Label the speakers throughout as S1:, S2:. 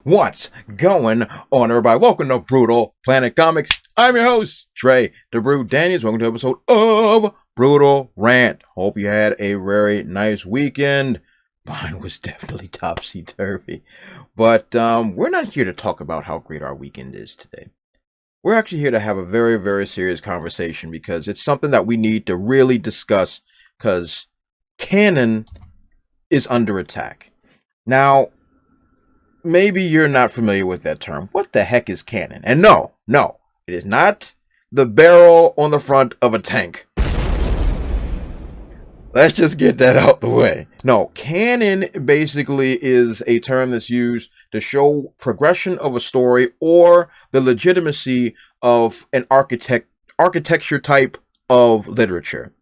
S1: What's going on, everybody? Welcome to Brutal Planet Comics. I'm your host, Trey the Brew Daniels. Welcome to episode of Brutal Rant. Hope you had a very nice weekend. Mine was definitely topsy-turvy. But we're not here to talk about how great our weekend is today. We're actually here to have a very, very serious conversation because it's something that we need to really discuss because Canon is under attack. Now, maybe you're not familiar with that term. What the heck is Canon? And no, it is not the barrel on the front of a tank. Let's just get that out the way. No, Canon basically is a term that's used to show progression of a story or the legitimacy of an architecture type of literature.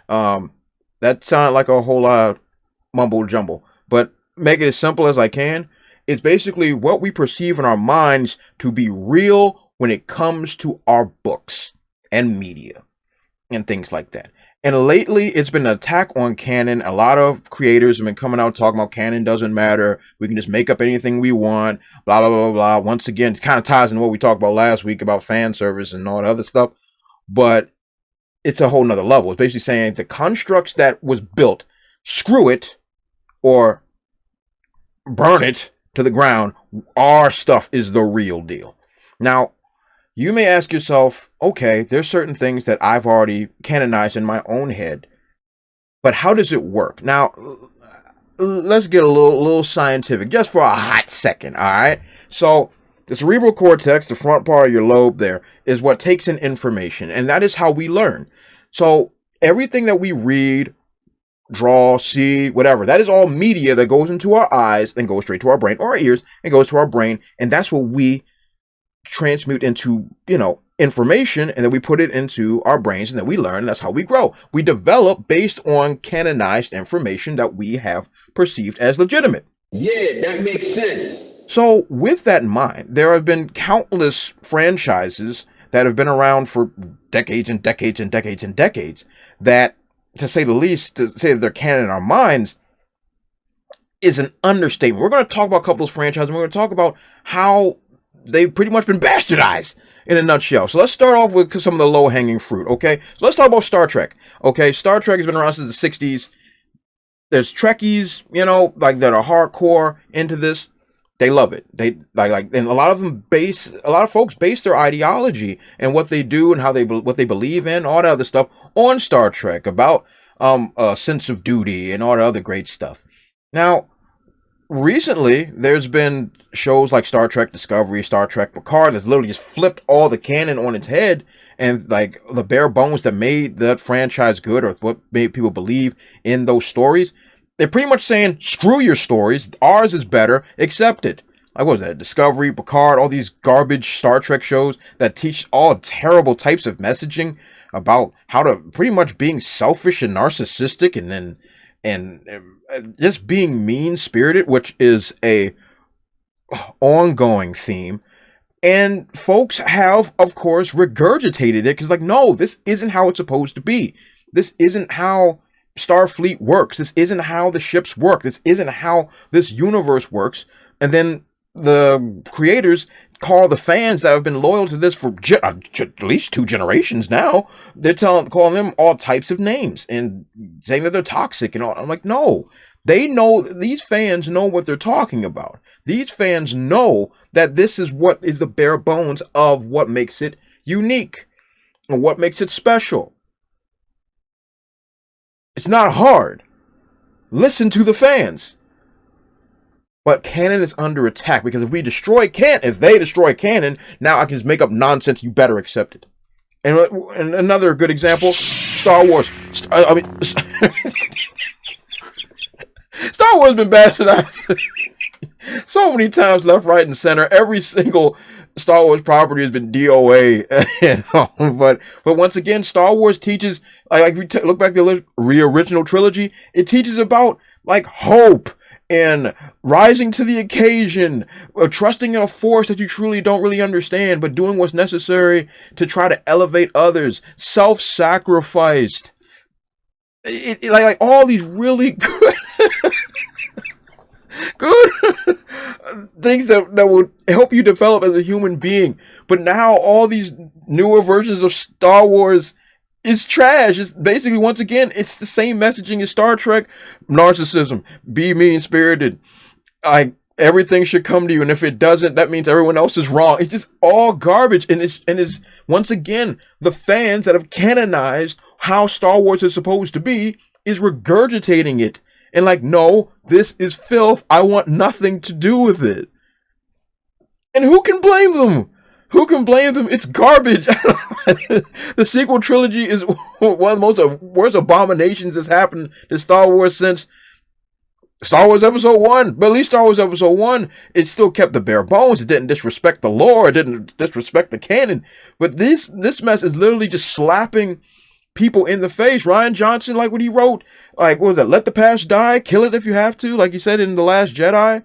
S1: That sounds like a whole lot of mumble jumble, but make it as simple as I can. It's basically what we perceive in our minds to be real when it comes to our books and media and things like that. And lately, it's been an attack on Canon. A lot of creators have been coming out talking about Canon doesn't matter. We can just make up anything we want, blah, blah, blah, blah. Once again, it kind of ties into what we talked about last week about fan service and all that other stuff. But it's a whole nother level. It's basically saying the constructs that was built, screw it or burn it to the ground. Our stuff is the real deal. Now, you may ask yourself, okay, there's certain things that I've already canonized in my own head, but how does it work? Now, let's get a little scientific just for a hot second, all right? So, the cerebral cortex, the front part of your lobe there, is what takes in information, and that is how we learn. So, everything that we read, draw, see, whatever, that is all media that goes into our eyes and goes straight to our brain or our ears and goes to our brain, and that's what we transmute into, information, and then we put it into our brains, and then we learn. That's how we grow. We develop based on canonized information that we have perceived as legitimate.
S2: Yeah, that makes sense.
S1: So with that in mind, there have been countless franchises that have been around for decades and decades and decades and decades that, to say the least, to say that they're canon in our minds is an understatement. We're going to talk about a couple of those franchises, and we're going to talk about how they've pretty much been bastardized in a nutshell. So let's start off with some of the low-hanging fruit, okay? So let's talk about Star Trek, okay? Star Trek has been around since the 60s. There's Trekkies, that are hardcore into this. They love it. They like, and a lot of folks base their ideology and what they do and what they believe in, all that other stuff on Star Trek, about a sense of duty and all the other great stuff. Now, recently, there's been shows like Star Trek Discovery, Star Trek Picard that's literally just flipped all the canon on its head, and like the bare bones that made that franchise good or what made people believe in those stories, they're pretty much saying, screw your stories, ours is better, accept it. Like, what was that? Discovery, Picard, all these garbage Star Trek shows that teach all terrible types of messaging about how to pretty much being selfish and narcissistic and just being mean-spirited, which is a ongoing theme. And folks have, of course, regurgitated it because, like, no, this isn't how it's supposed to be. This isn't how Starfleet works. This isn't how the ships work. This isn't how this universe works. And then the creators call the fans that have been loyal to this for at least 2 generations now, they're calling them all types of names and saying that they're toxic and all. I'm like, no, these fans know what they're talking about. These fans know that this is what is the bare bones of what makes it unique and what makes it special. It's not hard. Listen to the fans. But Canon is under attack because if they destroy Canon, now I can just make up nonsense. You better accept it. And another good example, Star Wars. Star Wars has been bastardized so many times, left, right, and center. Every single Star Wars property has been DOA. But once again, Star Wars teaches, like we look back at the original trilogy, it teaches about like hope and rising to the occasion, trusting in a force that you truly don't really understand, but doing what's necessary to try to elevate others, self-sacrificed. Like all these really good Good things that would help you develop as a human being. But now all these newer versions of Star Wars is trash. It's basically, once again, it's the same messaging as Star Trek. Narcissism, be mean spirited. Like, everything should come to you, and if it doesn't, that means everyone else is wrong. It's just all garbage, and it's once again the fans that have canonized how Star Wars is supposed to be is regurgitating it and like, no, this is filth. I want nothing to do with it. And who can blame them? Who can blame them? It's garbage. The sequel trilogy is one of the most worst abominations that's happened to Star Wars since Star Wars Episode 1. But at least Star Wars Episode 1, it still kept the bare bones. It didn't disrespect the lore. It didn't disrespect the canon. But this mess is literally just slapping people in the face. Rian Johnson, like what he wrote, like, what was that? Let the past die, kill it if you have to, like he said in The Last Jedi.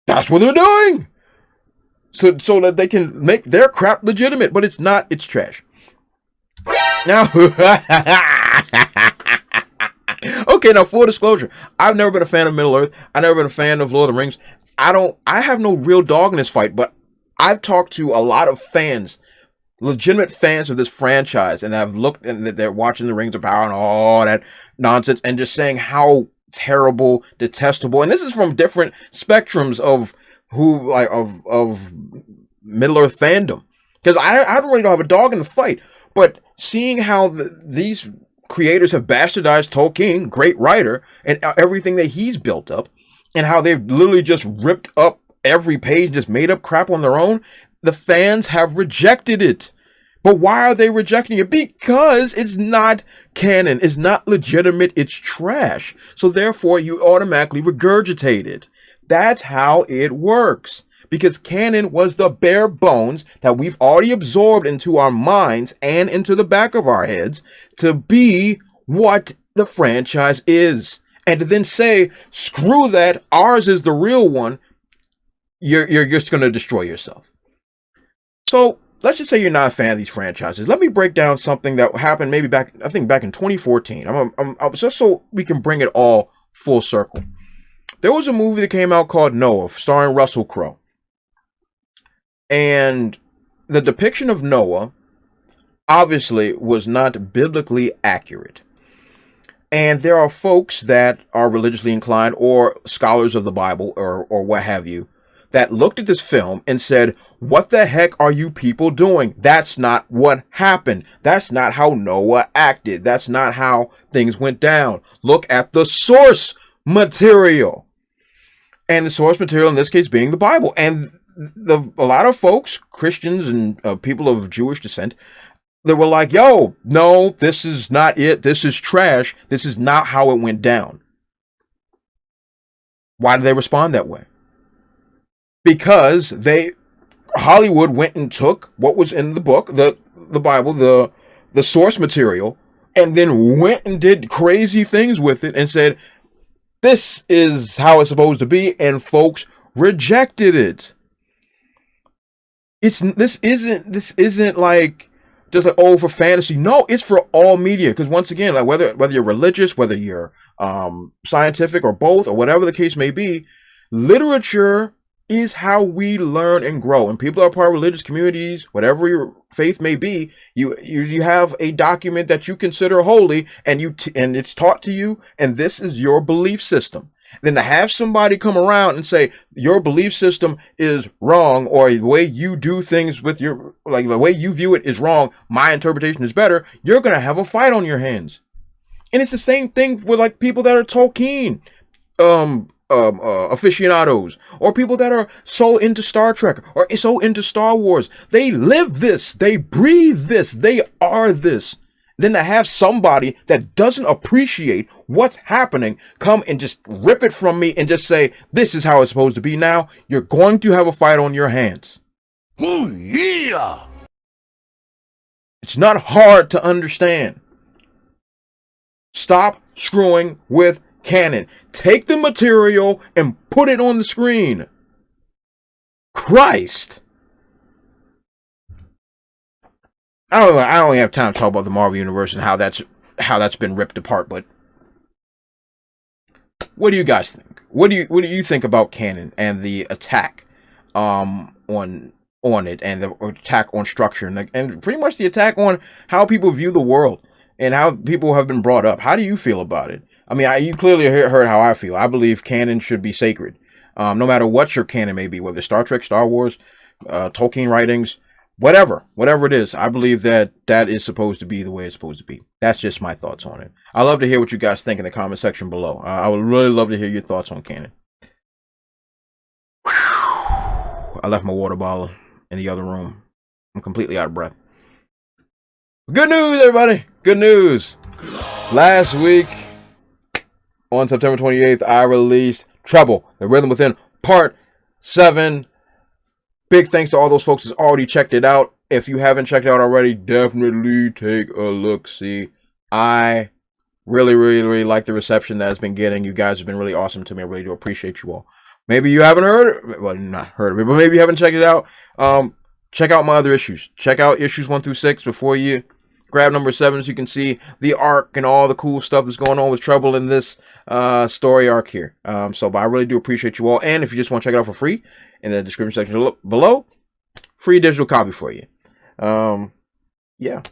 S1: That's what they're doing. So that they can make their crap legitimate, but it's not. It's trash. Now, okay. Now, full disclosure, I've never been a fan of Middle Earth. I've never been a fan of Lord of the Rings. I have no real dog in this fight, but I've talked to a lot of fans, legitimate fans of this franchise, and I've looked and they're watching the Rings of Power and all that nonsense, and just saying how terrible, detestable, and this is from different spectrums of who, like, of Middle Earth fandom, because I really don't have a dog in the fight, but seeing how these creators have bastardized Tolkien, great writer, and everything that he's built up, and how they've literally just ripped up every page and just made up crap on their own, the fans have rejected it. But why are they rejecting it? Because it's not canon, it's not legitimate, it's trash. So therefore, you automatically regurgitate it. That's how it works. Because canon was the bare bones that we've already absorbed into our minds and into the back of our heads to be what the franchise is. And to then say, screw that, ours is the real one, you're just going to destroy yourself. So let's just say you're not a fan of these franchises. Let me break down something that happened maybe back in 2014. I'm just so we can bring it all full circle. There was a movie that came out called Noah, starring Russell Crowe. And the depiction of Noah obviously was not biblically accurate. And there are folks that are religiously inclined or scholars of the Bible or what have you that looked at this film and said, what the heck are you people doing? That's not what happened. That's not how Noah acted. That's not how things went down. Look at the source material. And the source material in this case being the Bible. And a lot of folks, Christians and people of Jewish descent, they were like, yo, no, this is not it. This is trash. This is not how it went down. Why did they respond that way? Because Hollywood went and took what was in the book, the Bible, the source material, and then went and did crazy things with it and said, this is how it's supposed to be, and folks rejected it. This isn't like just like, oh, for fantasy. No, it's for all media. Because once again, like whether you're religious, whether you're scientific or both, or whatever the case may be, literature is how we learn and grow. And people are part of religious communities, whatever your faith may be, you have a document that you consider holy, and and it's taught to you, and this is your belief system. Then to have somebody come around and say your belief system is wrong, or the way you do things with your, like the way you view it is wrong, my interpretation is better, you're gonna have a fight on your hands. And it's the same thing with like people that are Tolkien aficionados, or people that are so into Star Trek or so into Star Wars. They live this, they breathe this, they are this. Then to have somebody that doesn't appreciate what's happening come and just rip it from me and just say, this is how it's supposed to be now, you're going to have a fight on your hands. Oh yeah! It's not hard to understand. Stop screwing with canon. Take the material and put it on the screen. Christ. I don't really have time to talk about the Marvel Universe and how that's been ripped apart, but What do you guys think? What do you think about Canon and the attack on it, and the attack on structure, and pretty much the attack on how people view the world and how people have been brought up? How do you feel about it? I mean, you clearly heard how I feel. I believe canon should be sacred, no matter what your canon may be, whether Star Trek, Star Wars, Tolkien writings, whatever it is. I believe that is supposed to be the way it's supposed to be. That's just my thoughts on it. I'd love to hear what you guys think in the comment section below. I would really love to hear your thoughts on canon. I left my water bottle in the other room. I'm completely out of breath. Good news, everybody. Good news. Last week, on September 28th, I released Treble, The Rhythm Within, Part 7. Big thanks to all those folks who's already checked it out. If you haven't checked it out already, definitely take a look. See, I really like the reception that it's been getting. You guys have been really awesome to me. I really do appreciate you all. Maybe you haven't heard it. Well, not heard of it, but maybe you haven't checked it out. Check out my other issues. Check out issues 1 through 6 before you grab number 7, so you can see the arc and all the cool stuff that's going on with Treble in this story arc here. But I really do appreciate you all. And if you just want to check it out for free, in the description section below, free digital copy for you. Yeah.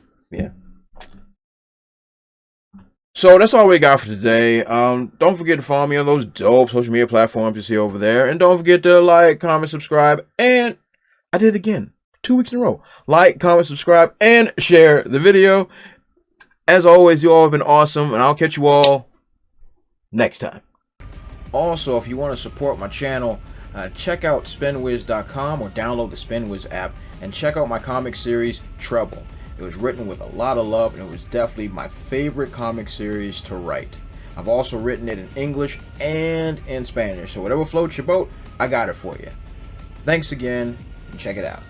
S1: So that's all we got for today. Don't forget to follow me on those dope social media platforms you see over there. And don't forget to like, comment, subscribe. And I did it again. 2 weeks in a row. Like, comment, subscribe, and share the video. As always, you all have been awesome. And I'll catch you all next time. Also, if you want to support my channel, check out spinwiz.com or download the Spinwiz app and check out my comic series, Treble. It was written with a lot of love, and it was definitely my favorite comic series to write. I've also written it in English and in Spanish, so whatever floats your boat, I got it for you. Thanks again, and check it out.